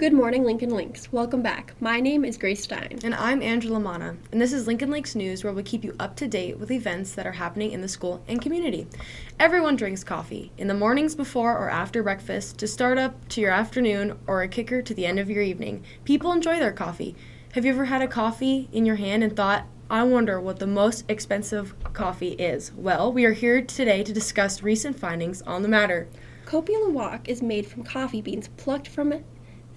Good morning, Lincoln Links. Welcome back. My name is Grace Stein. And I'm Angela Mana, and this is Lincoln Links News, where we keep you up to date with events that are happening in the school and community. Everyone drinks coffee, in the mornings before or after breakfast, to start up to your afternoon, or a kicker to the end of your evening. People enjoy their coffee. Have you ever had a coffee in your hand and thought, I wonder what the most expensive coffee is? Well, we are here today to discuss recent findings on the matter. Kopi Luwak is made from coffee beans plucked from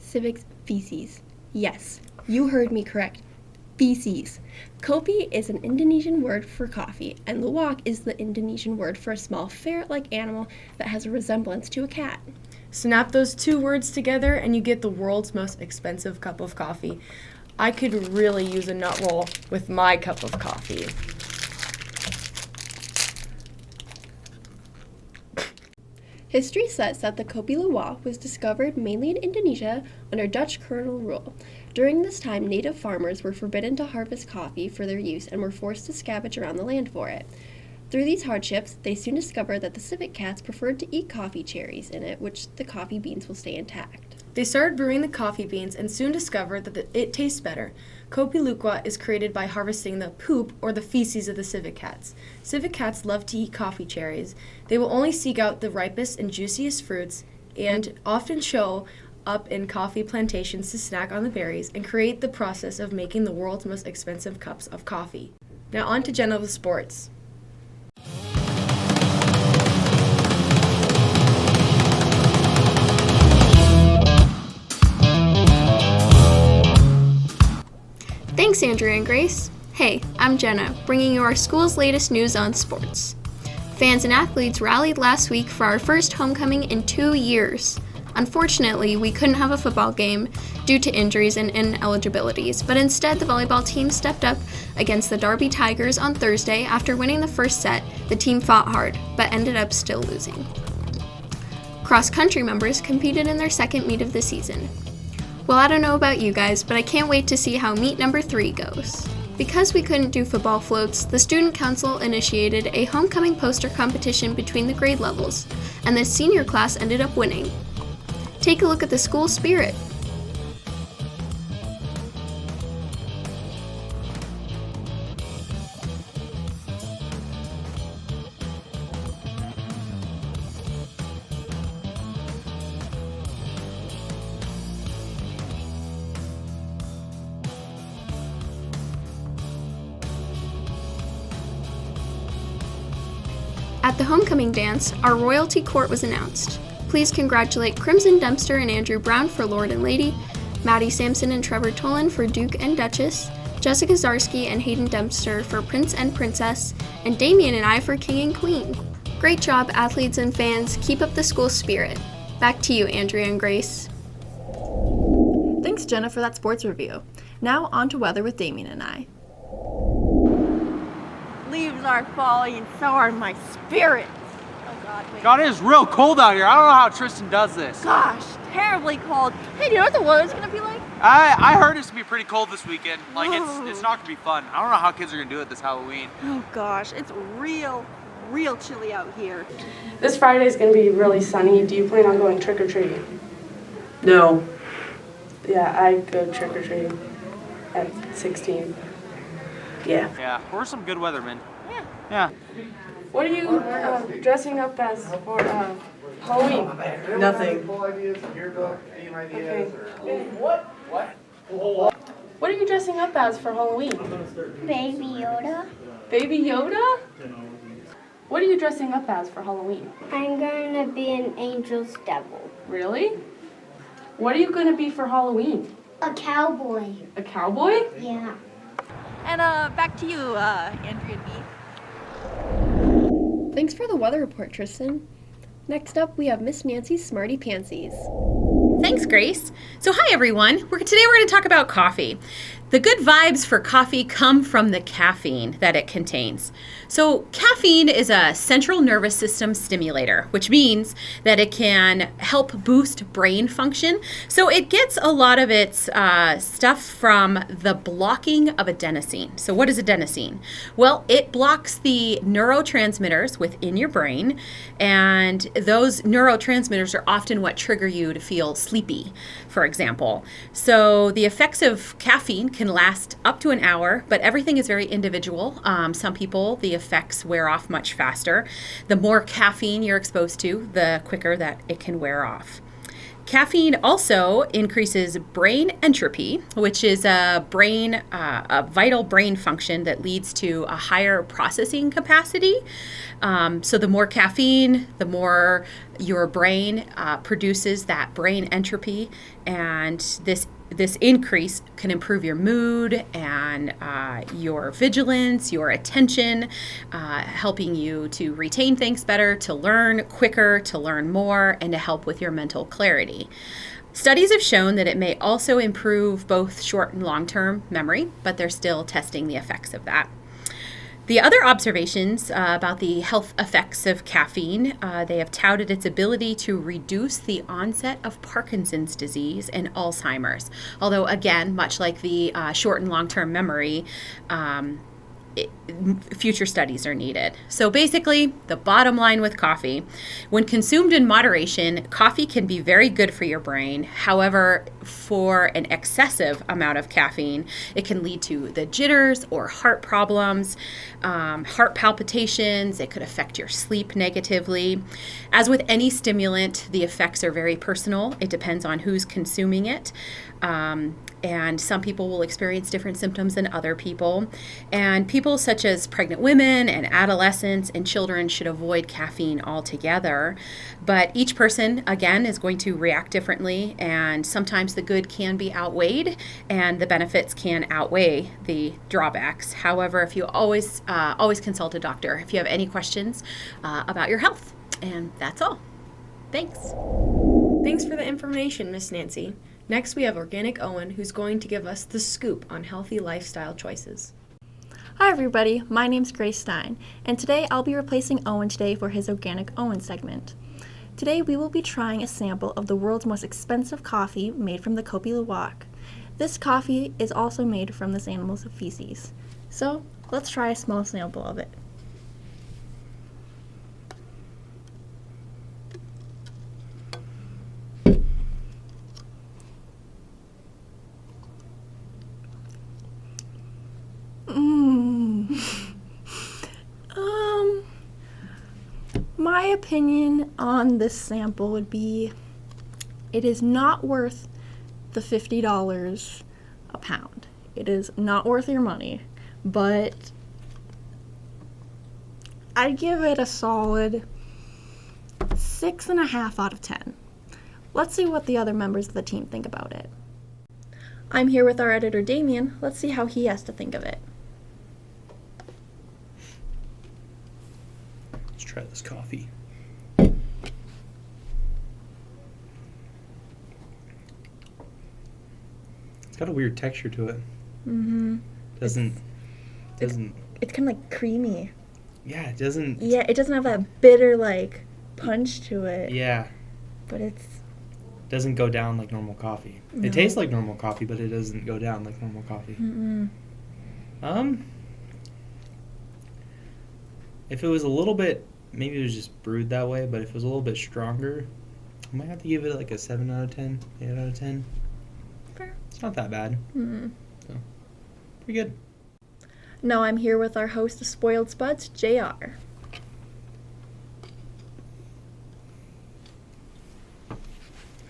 civic feces. Yes, you heard me correct. Feces. Kopi is an Indonesian word for coffee, and luwak is the Indonesian word for a small ferret-like animal that has a resemblance to a cat. Snap those two words together and you get the world's most expensive cup of coffee. I could really use a nut roll with my cup of coffee. History says that the Kopi Luwak was discovered mainly in Indonesia under Dutch colonial rule. During this time, native farmers were forbidden to harvest coffee for their use and were forced to scavenge around the land for it. Through these hardships, they soon discovered that the civet cats preferred to eat coffee cherries in it, which the coffee beans will stay intact. They started brewing the coffee beans and soon discovered that it tastes better. Kopi Luwak is created by harvesting the poop or the feces of the civet cats. Civet cats love to eat coffee cherries. They will only seek out the ripest and juiciest fruits and often show up in coffee plantations to snack on the berries and create the process of making the world's most expensive cups of coffee. Now on to Jenna with sports. Thanks, Andrea and Grace. Hey, I'm Jenna, bringing you our school's latest news on sports. Fans and athletes rallied last week for our first homecoming in 2 years. Unfortunately, we couldn't have a football game due to injuries and ineligibilities, but instead the volleyball team stepped up against the Derby Tigers on Thursday. After winning the first set, the team fought hard, but ended up still losing. Cross-country members competed in their second meet of the season. Well, I don't know about you guys, but I can't wait to see how meet number 3 goes. Because we couldn't do football floats, the Student Council initiated a homecoming poster competition between the grade levels, and the senior class ended up winning. Take a look at the school spirit. At the homecoming dance, our royalty court was announced. Please congratulate Crimson Dempster and Andrew Brown for Lord and Lady, Maddie Sampson and Trevor Tolan for Duke and Duchess, Jessica Zarski and Hayden Dempster for Prince and Princess, and Damien and I for King and Queen. Great job, athletes and fans. Keep up the school spirit. Back to you, Andrea and Grace. Thanks, Jenna, for that sports review. Now on to weather with Damien and I. Leaves are falling and so are my spirits. Oh God, wait. God, it is real cold out here. I don't know how Tristan does this. Gosh, terribly cold. Hey, do you know what the weather's gonna be like? I heard it's gonna be pretty cold this weekend. Like it's not gonna be fun. I don't know how kids are gonna do it this Halloween. Oh gosh, it's real chilly out here. This Friday is going to be really sunny. Do you plan on going trick-or-treating? No. Yeah, I go trick-or-treating at 16. Yeah. Yeah, we're some good weathermen. Yeah. Yeah. What are you dressing up as for Halloween? Nothing. Okay. What are you dressing up as for Halloween? Baby Yoda. Baby Yoda? What are you dressing up as for Halloween? I'm going to be an angel's devil. Really? What are you going to be for Halloween? A cowboy. A cowboy? Yeah. And back to you, Andrea B. Thanks for the weather report, Tristan. Next up, we have Miss Nancy's Smarty Pansies. Thanks, Grace. So hi, everyone. Today we're going to talk about coffee. The good vibes for coffee come from the caffeine that it contains. So caffeine is a central nervous system stimulator, which means that it can help boost brain function. So it gets a lot of its stuff from the blocking of adenosine. So what is adenosine? Well, it blocks the neurotransmitters within your brain, and those neurotransmitters are often what trigger you to feel sleepy, for example. So the effects of caffeine can last up to an hour, but everything is very individual. Some people, the effects wear off much faster. The more caffeine you're exposed to, the quicker that it can wear off. Caffeine also increases brain entropy, which is a vital brain function that leads to a higher processing capacity. So the more caffeine, the more your brain produces that brain entropy, and this increase can improve your mood and your vigilance, your attention, helping you to retain things better, to learn quicker, to learn more, and to help with your mental clarity. Studies have shown that it may also improve both short and long-term memory, but they're still testing the effects of that. The other observations about the health effects of caffeine, they have touted its ability to reduce the onset of Parkinson's disease and Alzheimer's. Although, again, much like the short and long-term memory, future studies are needed. So basically, the bottom line with coffee, when consumed in moderation, coffee can be very good for your brain. However, for an excessive amount of caffeine, it can lead to the jitters or heart problems, heart palpitations. It could affect your sleep negatively. As with any stimulant, the effects are very personal. It depends on who's consuming it. And some people will experience different symptoms than other people. And people such as pregnant women and adolescents and children should avoid caffeine altogether. But each person, again, is going to react differently, and sometimes the good can be outweighed and the benefits can outweigh the drawbacks. However, if you always consult a doctor if you have any questions about your health. And that's all. Thanks. Thanks for the information, Miss Nancy. Next, we have Organic Owen, who's going to give us the scoop on healthy lifestyle choices. Hi everybody, my name's Grace Stein, and today I'll be replacing Owen today for his Organic Owen segment. Today we will be trying a sample of the world's most expensive coffee made from the Kopi Luwak. This coffee is also made from this animal's feces. So, let's try a small sample of it. My opinion on this sample would be it is not worth the $50 a pound. It is not worth your money, but I'd give it a solid 6.5 out of 10. Let's see what the other members of the team think about it. I'm here with our editor Damien. Let's see how he has to think of it. Let's try this coffee. It's got a weird texture to it. Doesn't. It's kind of like creamy. Yeah, it doesn't. Yeah, it doesn't have that bitter like punch to it. Yeah. But it doesn't go down like normal coffee. No. It tastes like normal coffee, but it doesn't go down like normal coffee. If it was a little bit, maybe it was just brewed that way, but if it was a little bit stronger, I might have to give it like a 7 out of 10, 8 out of 10. Fair. It's not that bad. So, pretty good. Now I'm here with our host of Spoiled Spuds, JR.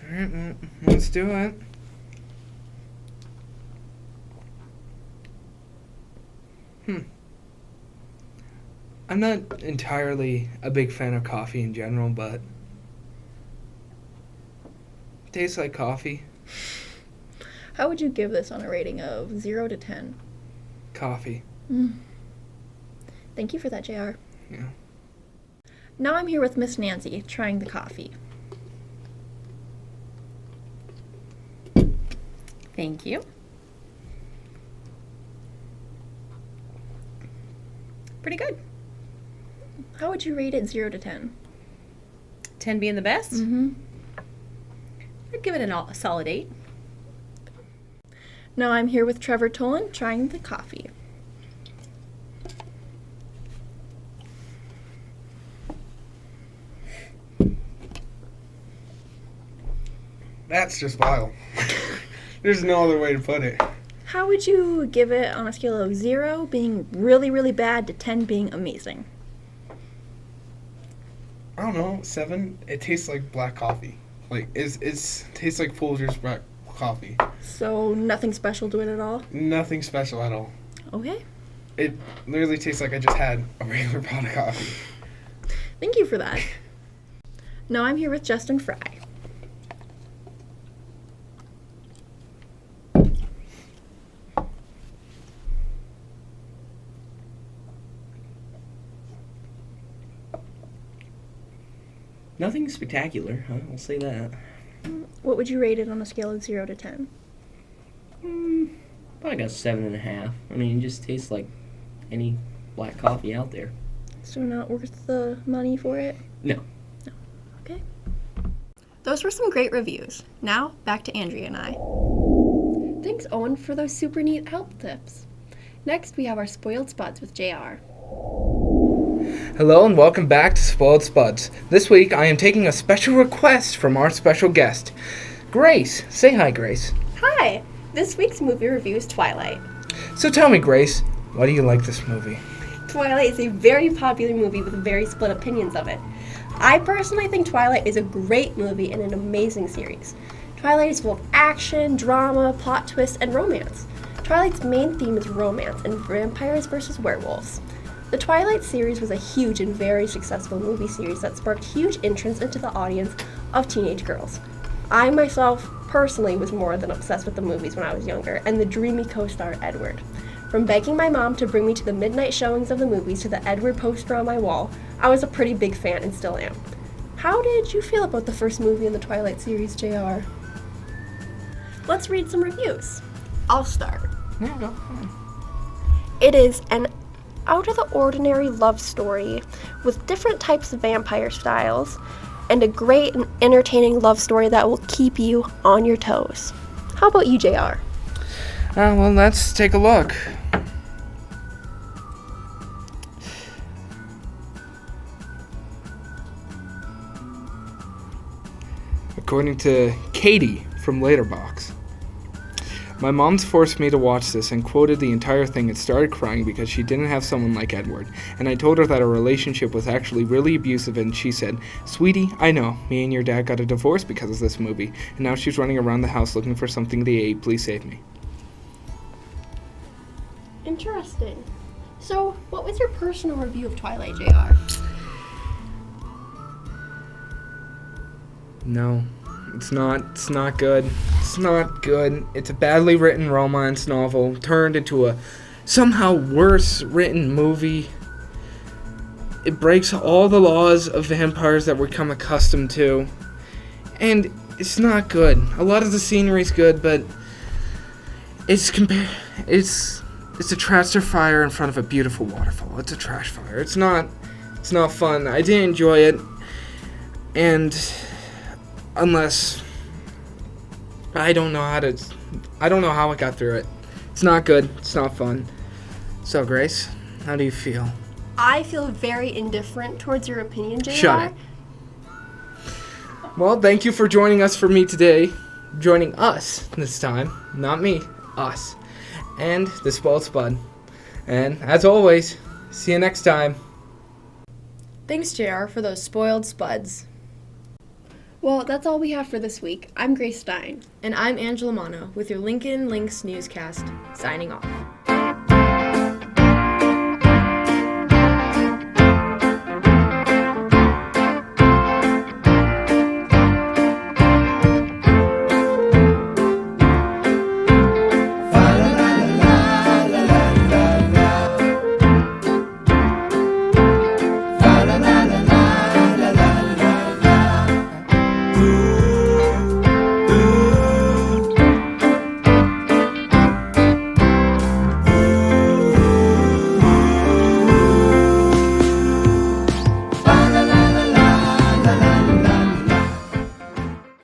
Alright, well, let's do it. I'm not entirely a big fan of coffee in general, but it tastes like coffee. How would you give this on a rating of 0 to 10? Coffee. Thank you for that, JR. Yeah. Now I'm here with Miss Nancy, trying the coffee. Thank you. pretty good. How would you rate it 0 to 10? 10 being the best? Mm-hmm. I'd give it a solid 8. Now I'm here with Trevor Tolan trying the coffee. That's just vile. There's no other way to put it. How would you give it on a scale of 0 being really, really bad to 10 being amazing? I don't know, 7. It tastes like black coffee. Like it tastes like Folgers black coffee. So nothing special to it at all? Nothing special at all. Okay. It literally tastes like I just had a regular pot of coffee. Thank you for that. Now I'm here with Justin Fry. Nothing spectacular, I'll say that. What would you rate it on a scale of 0 to 10? Probably got 7.5. I mean, it just tastes like any black coffee out there. So not worth the money for it? No. Okay. Those were some great reviews. Now, back to Andrea and I. Thanks, Owen, for those super neat health tips. Next, we have our Spoiled Spuds with JR. Hello and welcome back to Spoiled Spuds. This week I am taking a special request from our special guest, Grace. Say hi, Grace. Hi! This week's movie review is Twilight. So tell me, Grace, why do you like this movie? Twilight is a very popular movie with very split opinions of it. I personally think Twilight is a great movie and an amazing series. Twilight is full of action, drama, plot twists, and romance. Twilight's main theme is romance and vampires versus werewolves. The Twilight series was a huge and very successful movie series that sparked huge entrance into the audience of teenage girls. I myself personally was more than obsessed with the movies when I was younger, and the dreamy co-star Edward. From begging my mom to bring me to the midnight showings of the movies to the Edward poster on my wall, I was a pretty big fan and still am. How did you feel about the first movie in the Twilight series, JR? Let's read some reviews. I'll start. Yeah, go. It is an out-of-the-ordinary love story with different types of vampire styles and a great and entertaining love story that will keep you on your toes. How about you, JR? Well, let's take a look. According to Katie from Laterbox, my mom's forced me to watch this and quoted the entire thing and started crying because she didn't have someone like Edward. And I told her that our relationship was actually really abusive, and she said, "Sweetie, I know. Me and your dad got a divorce because of this movie. And now she's running around the house looking for something to eat. Please save me." Interesting. So, what was your personal review of Twilight, JR? No, it's not good. It's not good. It's a badly written romance novel turned into a somehow worse written movie. It breaks all the laws of vampires that we're become accustomed to. And it's not good. A lot of the scenery's good, but it's a trash fire in front of a beautiful waterfall. It's a trash fire. It's not fun. I didn't enjoy it. And unless I don't know how I got through it. It's not good. It's not fun. So, Grace, how do you feel? I feel very indifferent towards your opinion, JR. Shut it. Well, thank you for joining us Joining us this time. Not me. Us. And the Spoiled Spud. And, as always, see you next time. Thanks, JR, for those spoiled spuds. Well, that's all we have for this week. I'm Grace Stein. And I'm Angela Mano with your Lincoln Links newscast, signing off.